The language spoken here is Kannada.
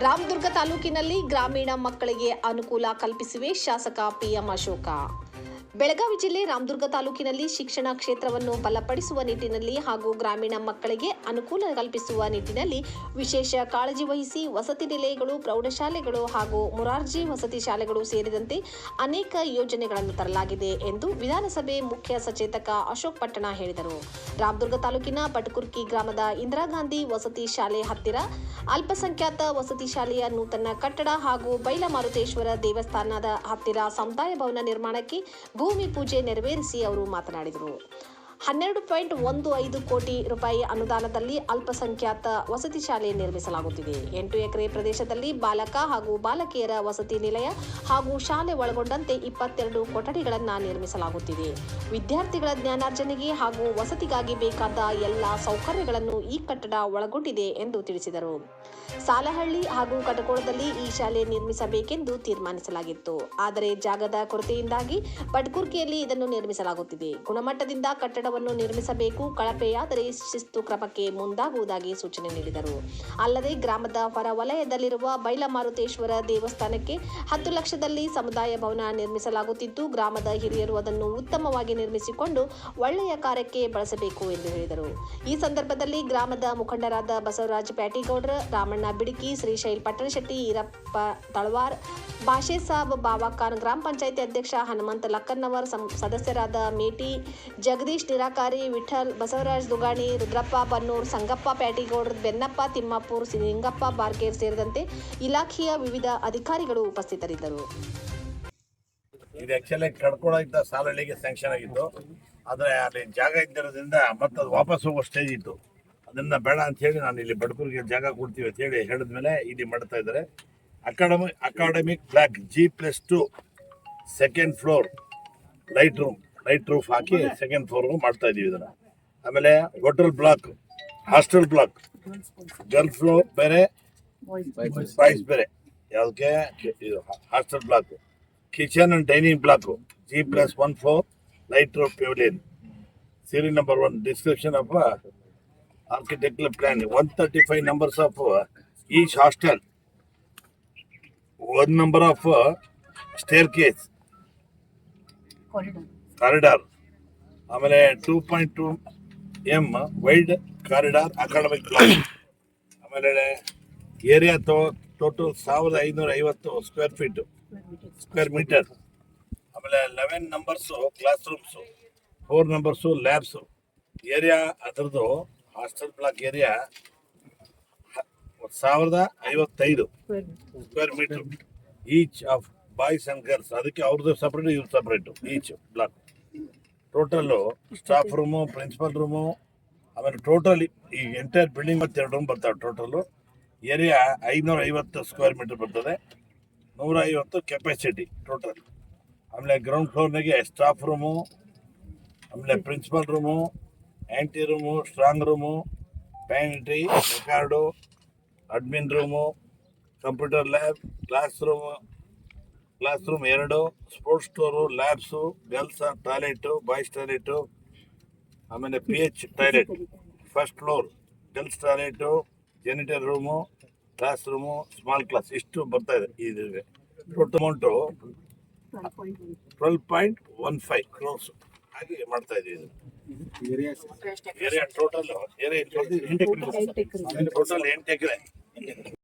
ರಾಮದುರ್ಗ ತಾಲೂಕಿನಲ್ಲಿ ಗ್ರಾಮೀಣ ಮಕ್ಕಳಿಗೆ ಅನುಕೂಲ ಕಲ್ಪಿಸಿವೆ ಶಾಸಕ ಪಿಎಂ ಅಶೋಕ. ಬೆಳಗಾವಿ ಜಿಲ್ಲೆ ರಾಮದುರ್ಗ ತಾಲೂಕಿನಲ್ಲಿ ಶಿಕ್ಷಣ ಕ್ಷೇತ್ರವನ್ನು ಬಲಪಡಿಸುವ ನಿಟ್ಟಿನಲ್ಲಿ ಹಾಗೂ ಗ್ರಾಮೀಣ ಮಕ್ಕಳಿಗೆ ಅನುಕೂಲ ಕಲ್ಪಿಸುವ ನಿಟ್ಟಿನಲ್ಲಿ ವಿಶೇಷ ಕಾಳಜಿ ವಹಿಸಿ ವಸತಿ ನಿಲಯಗಳು, ಪ್ರೌಢಶಾಲೆಗಳು ಹಾಗೂ ಮೊರಾರ್ಜಿ ವಸತಿ ಶಾಲೆಗಳು ಸೇರಿದಂತೆ ಅನೇಕ ಯೋಜನೆಗಳನ್ನು ತರಲಾಗಿದೆ ಎಂದು ವಿಧಾನಸಭೆ ಮುಖ್ಯ ಸಚೇತಕ ಅಶೋಕ್ ಪಟ್ಟಣ ಹೇಳಿದರು. ರಾಮದುರ್ಗ ತಾಲೂಕಿನ ಪಟಕುರ್ಕಿ ಗ್ರಾಮದ ಇಂದಿರಾ ಗಾಂಧಿ ವಸತಿ ಶಾಲೆ ಹತ್ತಿರ ಅಲ್ಪಸಂಖ್ಯಾತ ವಸತಿ ಶಾಲೆಯ ನೂತನ ಕಟ್ಟಡ ಹಾಗೂ ಬೈಲಮಾರುತೇಶ್ವರ ದೇವಸ್ಥಾನದ ಹತ್ತಿರ ಸಮುದಾಯ ಭವನ ನಿರ್ಮಾಣಕ್ಕೆ ಭೂಮಿ ಪೂಜೆ ನೆರವೇರಿಸಿ ಅವರು ಮಾತನಾಡಿದರು. 12.15 ಕೋಟಿ ರೂಪಾಯಿ ಅನುದಾನದಲ್ಲಿ ಅಲ್ಪಸಂಖ್ಯಾತ ವಸತಿ ಶಾಲೆ ನಿರ್ಮಿಸಲಾಗುತ್ತಿದೆ. 8 ಎಕರೆ ಪ್ರದೇಶದಲ್ಲಿ ಬಾಲಕ ಹಾಗೂ ಬಾಲಕಿಯರ ವಸತಿ ನಿಲಯ ಹಾಗೂ ಶಾಲೆ ಒಳಗೊಂಡಂತೆ 22 ಕೊಠಡಿಗಳನ್ನು ನಿರ್ಮಿಸಲಾಗುತ್ತಿದೆ. ವಿದ್ಯಾರ್ಥಿಗಳ ಜ್ಞಾನಾರ್ಜನೆಗೆ ಹಾಗೂ ವಸತಿಗಾಗಿ ಬೇಕಾದ ಎಲ್ಲ ಸೌಕರ್ಯಗಳನ್ನು ಈ ಕಟ್ಟಡ ಒಳಗೊಂಡಿದೆ ಎಂದು ತಿಳಿಸಿದರು. ಸಾಲಹಳ್ಳಿ ಹಾಗೂ ಕಟಕೋಳದಲ್ಲಿ ಈ ಶಾಲೆ ನಿರ್ಮಿಸಬೇಕೆಂದು ತೀರ್ಮಾನಿಸಲಾಗಿತ್ತು. ಆದರೆ ಜಾಗದ ಕೊರತೆಯಿಂದಾಗಿ ಪಟಕುರ್ಕಿಯಲ್ಲಿ ಇದನ್ನು ನಿರ್ಮಿಸಲಾಗುತ್ತಿದೆ. ಗುಣಮಟ್ಟದಿಂದ ಕಟ್ಟಡವನ್ನು ನಿರ್ಮಿಸಬೇಕು, ಕಳಪೆಯಾದರೆ ಶಿಸ್ತು ಕ್ರಮಕ್ಕೆ ಮುಂದಾಗುವುದಾಗಿ ಸೂಚನೆ ನೀಡಿದರು. ಅಲ್ಲದೆ ಗ್ರಾಮದ ಹೊರ ವಲಯದಲ್ಲಿರುವ ಬೈಲಮಾರುತೇಶ್ವರ ದೇವಸ್ಥಾನಕ್ಕೆ 10 ಲಕ್ಷದಲ್ಲಿ ಸಮುದಾಯ ಭವನ ನಿರ್ಮಿಸಲಾಗುತ್ತಿದ್ದು, ಗ್ರಾಮದ ಹಿರಿಯರು ಅದನ್ನು ಉತ್ತಮವಾಗಿ ನಿರ್ಮಿಸಿಕೊಂಡು ಒಳ್ಳೆಯ ಕಾರ್ಯಕ್ಕೆ ಬಳಸಬೇಕು ಎಂದು ಹೇಳಿದರು. ಈ ಸಂದರ್ಭದಲ್ಲಿ ಗ್ರಾಮದ ಮುಖಂಡರಾದ ಬಸವರಾಜ ಪ್ಯಾಟಿಗೌಡ್ರ, ರಾಮಣ್ಣ ಬಿಡಿಕಿ, ಶ್ರೀಶೈಲ್ ಪಟ್ಟಣಶೆಟ್ಟಿ, ಈರಪ್ಪ ತಳವಾರ್, ಭಾಷೆ ಸಾಬ್, ಬಾವಾಖಾನ್, ಗ್ರಾಮ ಪಂಚಾಯಿತಿ ಅಧ್ಯಕ್ಷ ಹನುಮಂತ ಲಕ್ಕನ್ನವರ್, ಸದಸ್ಯರಾದ ಮೇಟಿ, ಜಗದೀಶ್ ನಿರಾಕಾರಿ, ವಿಠಲ್, ಬಸವರಾಜ್ ದುಗಾಣಿ, ರುದ್ರಪ್ಪ ಬನ್ನೂರ್, ಸಂಗಪ್ಪ ಪ್ಯಾಟಿಗೌಡ್ರ, ಬೆನ್ನಪ್ಪ ತಿಮ್ಮಾಪುರ್, ಸಿಂಗಪ್ಪ ಬಾರ್ಕೇರ್ ಸೇರಿದಂತೆ ಇಲಾಖೆಯ ವಿವಿಧ ಅಧಿಕಾರಿಗಳು ಉಪಸ್ಥಿತರಿದ್ದರು. ಇದು ಆಕ್ಚುಲಿ ಕಡ್ಕೊಳ್ಳೋ ಸಾಲಹಳ್ಳಿಗೆ ಸ್ಯಾಂಕ್ಷನ್ ಆಗಿತ್ತು. ಆದರೆ ಅಲ್ಲಿ ಜಾಗ ಇದ್ದಿರೋದ್ರಿಂದ ಮತ್ತೆ ಅದು ವಾಪಸ್ ಹೋಗೋ ಸ್ಟೇಜ್ ಇತ್ತು. ಅದನ್ನ ಬೇಡ ಅಂತ ಹೇಳಿ ನಾನು ಇಲ್ಲಿ ಬಡಕೂರಿಗೆ ಜಾಗ ಕೊಡ್ತೀವಿ ಅಂತ ಹೇಳಿ ಹೇಳಿದ್ಮೇಲೆ ಇಲ್ಲಿ ಮಾಡ್ತಾ ಇದ್ದಾರೆ. Academic block G+2 second floor light roof ಹಾಕಿ ಸೆಕೆಂಡ್ ಫ್ಲೋರ್ಗೂ ಮಾಡ್ತಾ ಇದೀವಿ ಇದನ್ನ. ಆಮೇಲೆ hotel block, hostel block, girls floor ಬೇರೆ, ಬಾಯ್ಸ್ ಬೇರೆ. ಯಾವುದಕ್ಕೆ hostel block, kitchen and dining block G+1 floor light roof pavilion. Serial number 1 description of architectural plan, 135 numbers of each hostel, 1 number of staircase, corridor, ಆಮೇಲೆ 2.2 m wide corridor academic block. ಆಮೇಲೆ ಏರಿಯಾ ಟೋಟಲ್ 1550 ಸ್ಕ್ವೇರ್ ಮೀಟರ್. ಆಮೇಲೆ 11 numbers class rooms, 4 numbers labs. Area ಅದರದ್ದು hostel block area 1055 square metre each of boys and girls. ಅದಕ್ಕೆ ಅವ್ರದ್ದು ಸಪ್ರೇಟ್, ಇವ್ರು separate each block. Total staff room, principal room, ಆಮೇಲೆ ಟೋಟಲ್ ಈ ಎಂಟೈರ್ ಬಿಲ್ಡಿಂಗ್ 2 ರೂಮ್ ಬರ್ತಾವೆ. ಟೋಟಲ್ಲು ಏರಿಯಾ 550 ಸ್ಕ್ವೇರ್ ಮೀಟರ್ ಬರ್ತದೆ, 150 ಕೆಪಾಸಿಟಿ ಟೋಟಲ್. ಆಮೇಲೆ ಗ್ರೌಂಡ್ ಫ್ಲೋರ್ನಾಗೆ ಸ್ಟಾಫ್ ರೂಮು, ಆಮೇಲೆ principal room, ante room, strong room, pantry, record, admin room, computer lab, class room 2, sports store, labs, girls toilet, boys toilet, ಆಮೇಲೆ PH toilet. First floor girls toilet, janitor room, class room, small class. ಇಷ್ಟು ಬರ್ತಾ ಇದೆ. ಇದಿದೆ ಟೋಟಲ್ ಅಮೌಂಟು 12.15 crores ಹಾಗೆ ಮಾಡ್ತಾ ಇದ್ದೀವಿ. ಏರಿಯಾ ಟೋಟಲ್ 8 ಎಕರೆ.